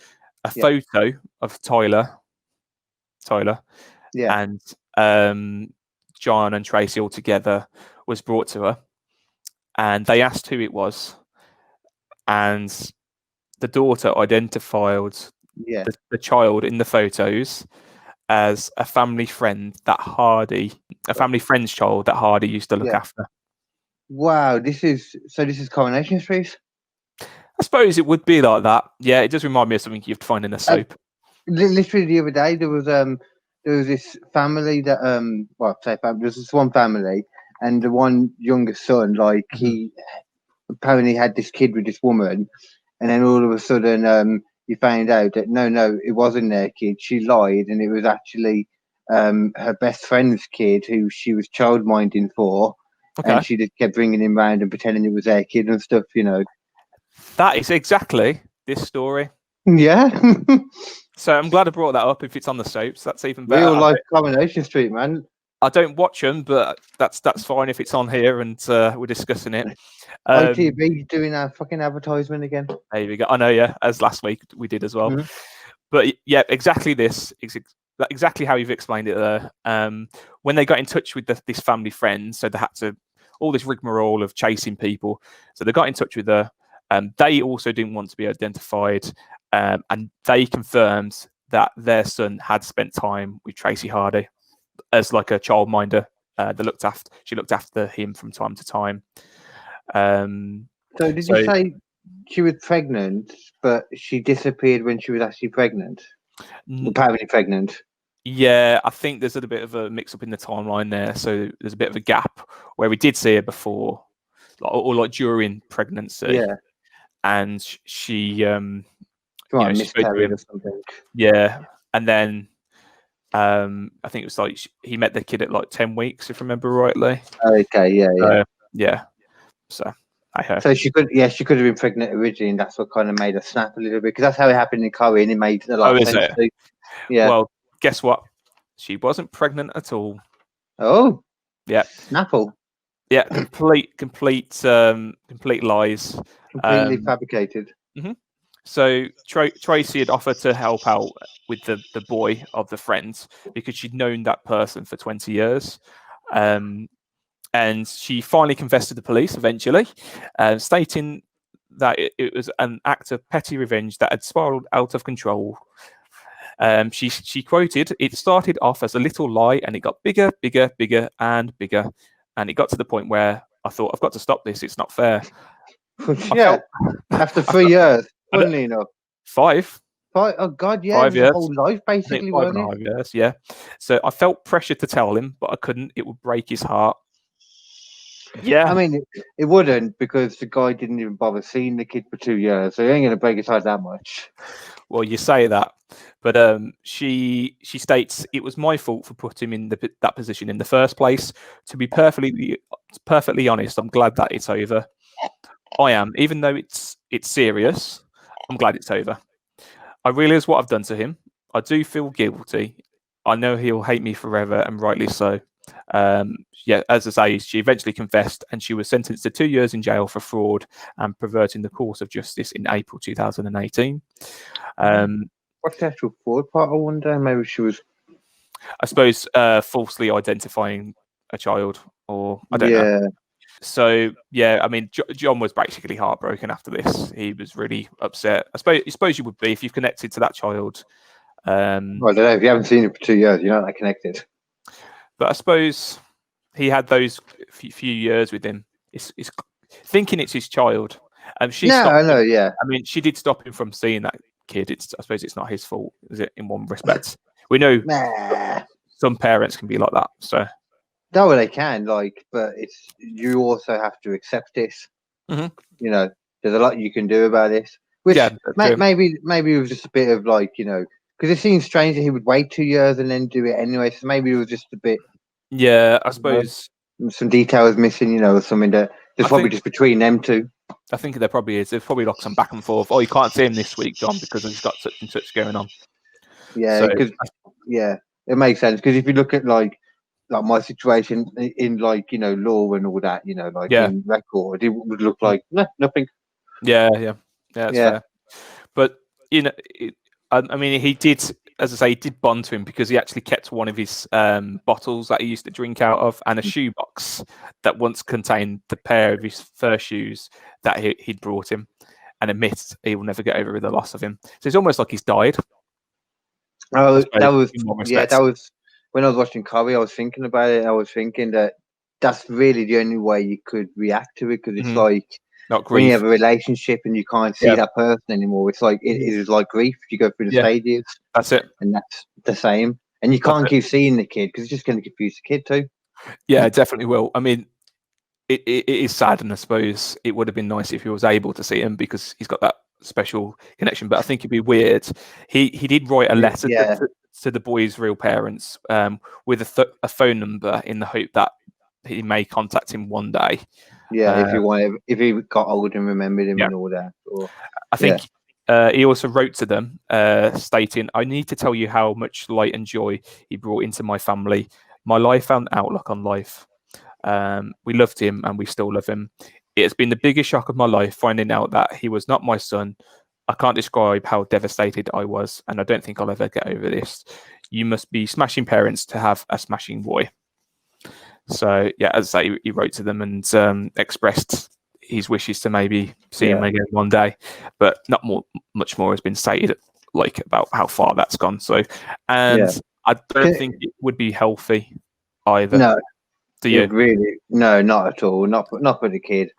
A photo of Tyler, and John and Tracy all together was brought to her, and they asked who it was, and the daughter identified the child in the photos as a family friend's child that Hardy used to look after. Wow, this is Coronation Street. I suppose it would be like that. Yeah, it does remind me of something you'd find in a soap. Literally the other day, there was this family that there was this one family, and the one younger son, like he apparently had this kid with this woman, and then all of a sudden, you found out that no, it wasn't their kid. She lied, and it was actually her best friend's kid who she was childminding for, and she just kept bringing him round and pretending it was their kid and stuff. That is exactly this story. Yeah. So I'm glad I brought that up. If it's on the soaps, that's even better. Real life Coronation Street, man. I don't watch them, but that's fine if it's on here and we're discussing it. ITV doing our fucking advertisement again. There we go. I know, yeah, as last week we did as well. Mm-hmm. But yeah, exactly exactly how you've explained it there. When they got in touch with this family friend, so they had to all this rigmarole of chasing people. So they got in touch with her. They also didn't want to be identified, and they confirmed that their son had spent time with Tracy Hardy as like a childminder. She looked after him from time to time. So did you say she was pregnant, but she disappeared when she was actually pregnant? Apparently pregnant. Yeah, I think there's a bit of a mix-up in the timeline there. So there's a bit of a gap where we did see her before, or during pregnancy. Yeah. And she miscarried or something. Yeah, and then I think it was like he met the kid at like 10 weeks, if I remember rightly. Okay, yeah. So I heard. So she could have been pregnant originally, and that's what kind of made her snap a little bit, because that's how it happened in Corinne. It made a lot of sense. Yeah. Well, guess what? She wasn't pregnant at all. Oh. Yeah. Snapple. Yeah, complete lies. Completely fabricated. Mm-hmm. So Tracy had offered to help out with the boy of the friends because she'd known that person for 20 years. And she finally confessed to the police eventually, stating that it was an act of petty revenge that had spiraled out of control. She quoted, "It started off as a little lie and it got bigger, and bigger. And it got to the point where I thought, I've got to stop this. It's not fair." After 3 years, funnily enough. 5. Oh God, yeah. 5 years. Whole life, basically, 5 years, yeah. So I felt pressure to tell him, but I couldn't. It would break his heart. Yeah. I mean, it wouldn't, because the guy didn't even bother seeing the kid for 2 years, so he ain't going to break his heart that much. Well, you say that, but she states it was my fault for putting him in that position in the first place. To be perfectly honest, I'm glad that it's over. I am, even though it's serious. I'm glad it's over. I realize what I've done to him. I do feel guilty. I know he'll hate me forever, and rightly so. As I say, she eventually confessed, and she was sentenced to 2 years in jail for fraud and perverting the course of justice in April 2018. What's the actual fraud part? I wonder. Maybe she was, I suppose, falsely identifying a child, or I don't know. So yeah, I mean, John was basically heartbroken after this. He was really upset. I suppose you would be if you've connected to that child. Well, I don't know. If you haven't seen it for 2 years, you're not that connected. But I suppose he had those few years with him. It's thinking it's his child. I know. Yeah. I mean, she did stop him from seeing that kid. I suppose it's not his fault, is it? In one respect, we know. Nah. some parents can be like that. So no, they can like, but you also have to accept this. Mhm. You know, there's a lot you can do about this. Which Yeah, maybe it was just a bit of like, because it seems strange that he would wait 2 years and then do it anyway. So maybe it was just a bit. yeah, I suppose Some details missing, or something that there's probably just between them two. I think there probably is. There's probably like some back and forth. Oh, you can't see him this week, John, because he's got such and such going on. Yeah, because it makes sense. Because if you look at like my situation in like law and all that, in record, it would look like nothing. Yeah, that's fair. But I mean, he did, as I say, he did bond to him because he actually kept one of his bottles that he used to drink out of, and a shoebox that once contained the pair of his first shoes that he'd brought him, and admits he will never get over the loss of him. So it's almost like he's died. Oh, that was when I was watching Corey. I was thinking about it. I was thinking that's really the only way you could react to it, because it's like. Not grief. When you have a relationship and you can't see that person anymore, it's like it is like grief. You go through the stages. That's it, and that's the same. And you can't keep seeing the kid because it's just going to confuse the kid too. Yeah, it definitely will. I mean, it is sad, and I suppose it would have been nice if he was able to see him because he's got that special connection. But I think it'd be weird. He did write a letter to the boy's real parents with a phone number in the hope that he may contact him one day. Yeah, if he got old and remembered him and all that. I think he also wrote to them stating, "I need to tell you how much light and joy he brought into my family, my life and outlook on life. We loved him and we still love him. It has been the biggest shock of my life finding out that he was not my son. I can't describe how devastated I was, and I don't think I'll ever get over this. You must be smashing parents to have a smashing boy." So yeah, as I say, he wrote to them and expressed his wishes to maybe see him again one day, but much more has been stated like about how far that's gone. So, and I don't think it would be healthy either. No, do you? Really? No, not at all. Not for the kid.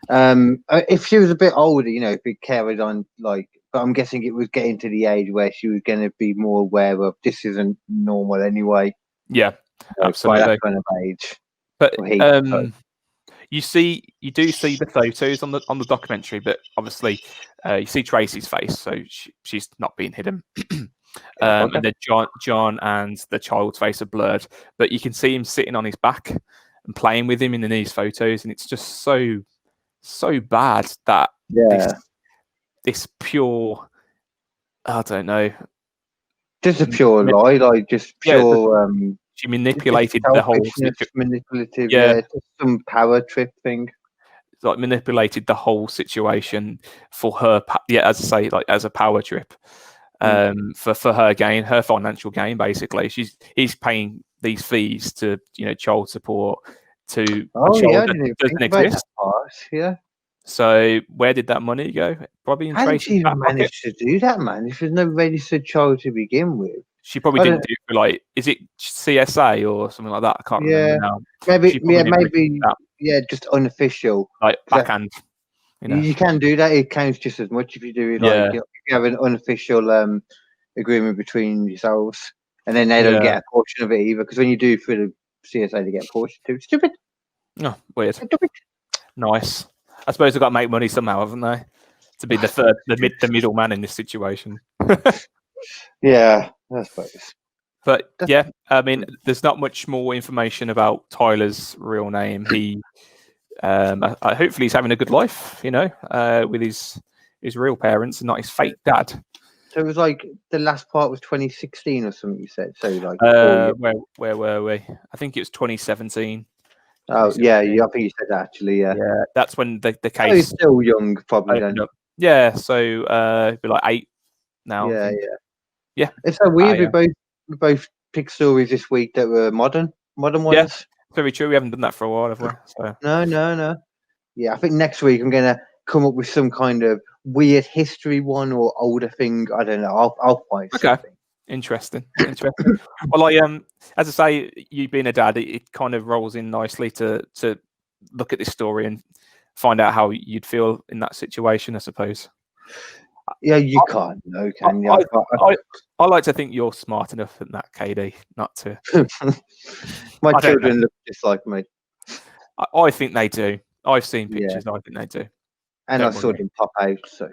If she was a bit older, if it carried on but I'm guessing it was getting to the age where she was going to be more aware of this isn't normal anyway. Yeah. Absolutely. By that kind of age. But you do see the photos on the documentary, but obviously you see Tracy's face, so she's not being hidden. And then John and the child's face are blurred, but you can see him sitting on his back and playing with him in these photos, and it's just so bad that this pure, I don't know, just a pure lie, like just pure. She manipulated the whole manipulative, just some power trip thing. Like manipulated the whole situation for her, as I say, like as a power trip, for her gain, her financial gain. Basically, he's paying these fees to child support to a child that doesn't exist. So where did that money go? Probably in Tracy's back pocket. How did she manage to do that, man? If there's no registered child to begin with. She probably didn't do it for is it CSA or something like that? I can't remember now. Maybe, just unofficial. Like backhand. You can do that. It counts just as much if you do it. If you have an unofficial agreement between yourselves, and then they don't get a portion of it either. Because when you do for the CSA, they get a portion too. Stupid. Oh, weird. Stupid. Nice. I suppose they've got to make money somehow, haven't they? To be the middle man in this situation. Yeah, I suppose. But yeah, I mean, there's not much more information about Tyler's real name. He, hopefully, he's having a good life, with his real parents and not his fake dad. So it was like the last part was 2016 or something. You said so, like. Where were we? I think it was 2017. Oh yeah, I think you said that actually. Yeah, that's when the case. Oh, he's still young, probably then. Yeah, so be like 8 now. Yeah. It's so weird. We both picked stories this week that were modern ones. Yeah, very true. We haven't done that for a while, have we? So. No. Yeah, I think next week I'm gonna come up with some kind of weird history one or older thing. I don't know. I'll find something. Interesting. Well, as I say, you being a dad, it kind of rolls in nicely to look at this story and find out how you'd feel in that situation, I suppose. Yeah, you can't know, can you? I like to think you're smart enough than that, KD, not to. My children look just like me. I think they do. I've seen pictures. I think they do. And I saw them pop out. So.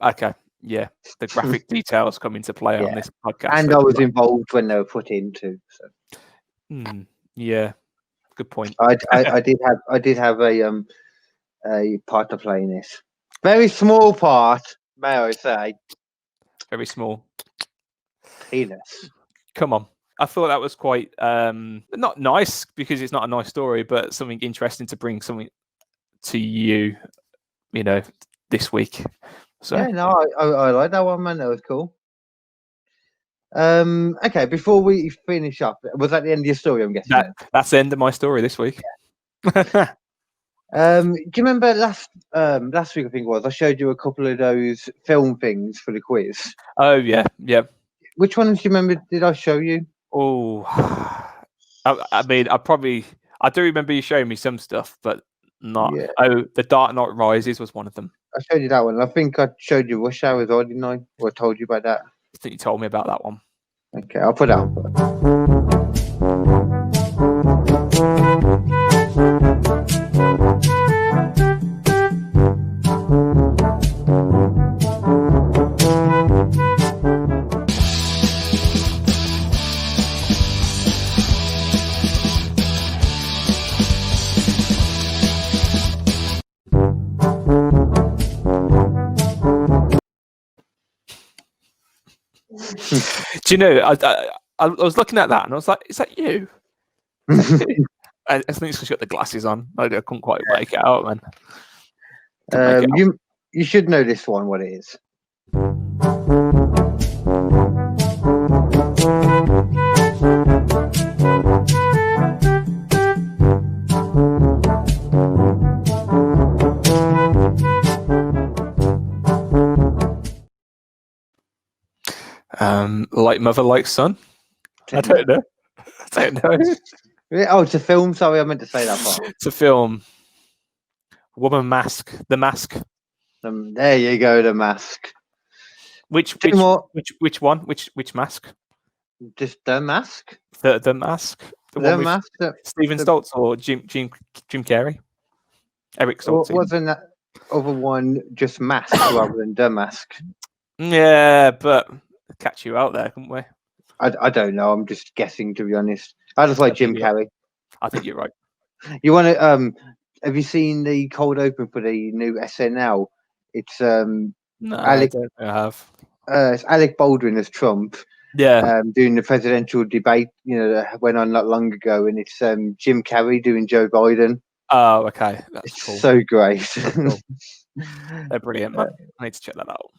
Okay. Yeah, the graphic details come into play on this podcast. And I was involved when they were put into. So. Yeah, good point. I did have a part to play in this. Very small part, may I say. Very small. Penis. Come on. I thought that was quite not nice because it's not a nice story, but something interesting to bring something to you, this week. So yeah, no, I like that one, man. That was cool. Okay, before we finish up, was that the end of your story? I'm guessing that's the end of my story this week. Yeah. Do you remember last week? I think it was. I showed you a couple of those film things for the quiz. Oh yeah. Which ones do you remember? Did I show you? Oh, I mean, I do remember you showing me some stuff, but not. Yeah. Oh, The Dark Knight Rises was one of them. I showed you that one. I think I showed you Rush Hour as well, didn't I? Or I told you about that. I think you told me about that one. Okay, I'll put that on. Do you know, I was looking at that and I was like, is that you? I think it's because you got the glasses on. I couldn't quite make it out, man. You should know this one, what it is. Like mother, like son. I don't know. Oh, it's a film. Sorry, I meant to say that part. It's a film. Woman Mask. The Mask. There you go. The Mask. Which one? Which mask? Just The Mask. The Mask. The Mask. Steven Stoltz or Jim Carrey. Eric Stoltz. Wasn't that other one just Mask rather than The Mask? Yeah, but catch you out there, couldn't we? I don't know. I'm just guessing, to be honest. I just like Jim Carrey. I think you're right. You want to? Have you seen the cold open for the new SNL? It's no, I don't have. It's Alec Baldwin as Trump. Yeah. Doing the presidential debate. That went on not long ago, and it's Jim Carrey doing Joe Biden. Oh, okay. That's it's cool. So great. Cool. They're brilliant, man. I need to check that out.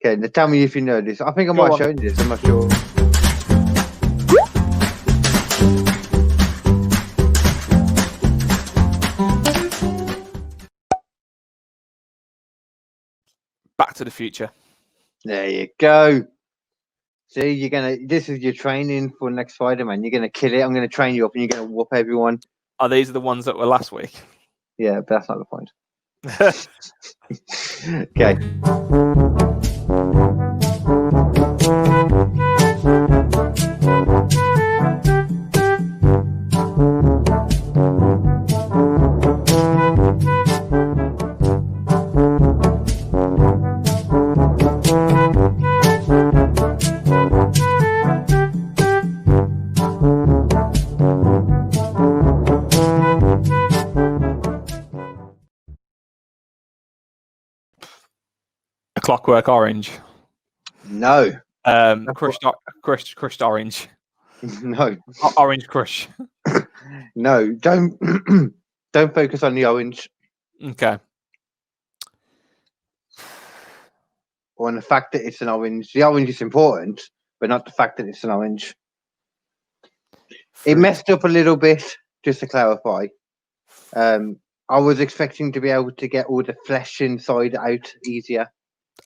Okay, now tell me if you know this. I think I might have shown you this. I'm not sure. Back to the Future. There you go. See, this is your training for next Spider-Man. You're gonna kill it. I'm gonna train you up, and you're gonna whoop everyone. Oh, these are the ones that were last week. Yeah, but that's not the point. Okay. Clockwork Orange. No. Crushed orange. No. Orange Crush. No. Don't focus on the orange. Okay. Or on the fact that it's an orange. The orange is important, but not the fact that it's an orange. It messed up a little bit, just to clarify. I was expecting to be able to get all the flesh inside out easier.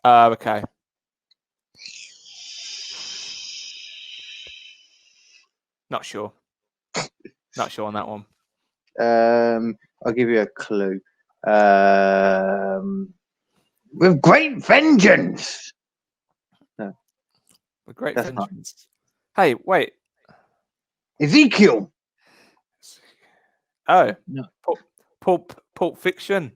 Okay. Not sure. Not sure on that one. I'll give you a clue. with great vengeance. No, With great that's vengeance. Hey, wait. Ezekiel. Oh, No. Pulp Fiction.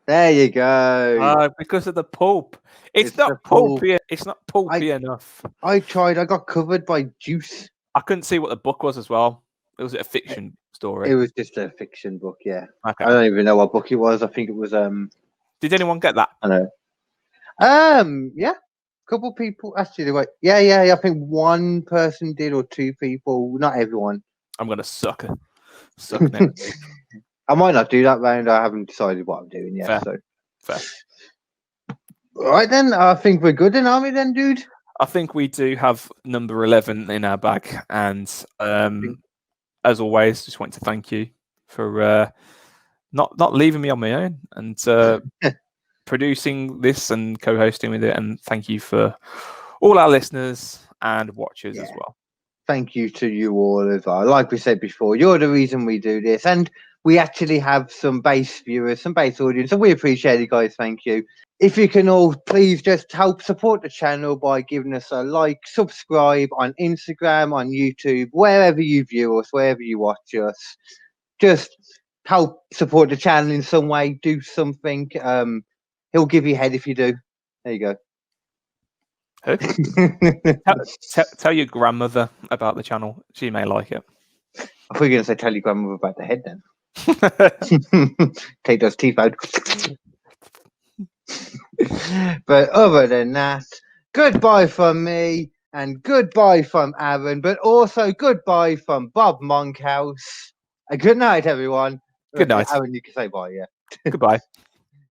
There you go. Because of the pulp. It's the not pulp. pulpy. It's not pulpy enough. I tried. I got covered by juice. I couldn't see what the book was as well. It was a fiction story. It was just a fiction book. Yeah. Okay. I don't even know what book it was. I think it was. Did anyone get that? I know. Yeah. A couple people actually. Wait. Yeah. I think one person did, or two people. Not everyone. I'm gonna suck next week. I might not do that round. I haven't decided what I'm doing yet. Fair. All right then. I think we're good, then, aren't we, then, dude? I think we do have number 11 in our bag, and as always, just want to thank you for not leaving me on my own and producing this and co-hosting with it, and thank you for all our listeners and watchers as well. Thank you to you all as well. Like we said before, you're the reason we do this, and we actually have some base viewers, some base audience, and we appreciate it, guys. Thank you. If you can all please just help support the channel by giving us a like, subscribe on Instagram, on YouTube, wherever you view us, wherever you watch us. Just help support the channel in some way. Do something. He'll give you a head if you do. There you go. Who? Tell your grandmother about the channel. She may like it. I thought you were going to say tell your grandmother about the head then. Take those teeth out. But other than that, goodbye from me and goodbye from Aaron, but also goodbye from Bob Monkhouse. And good night, everyone. Good night. Aaron, you can say bye, yeah. Goodbye.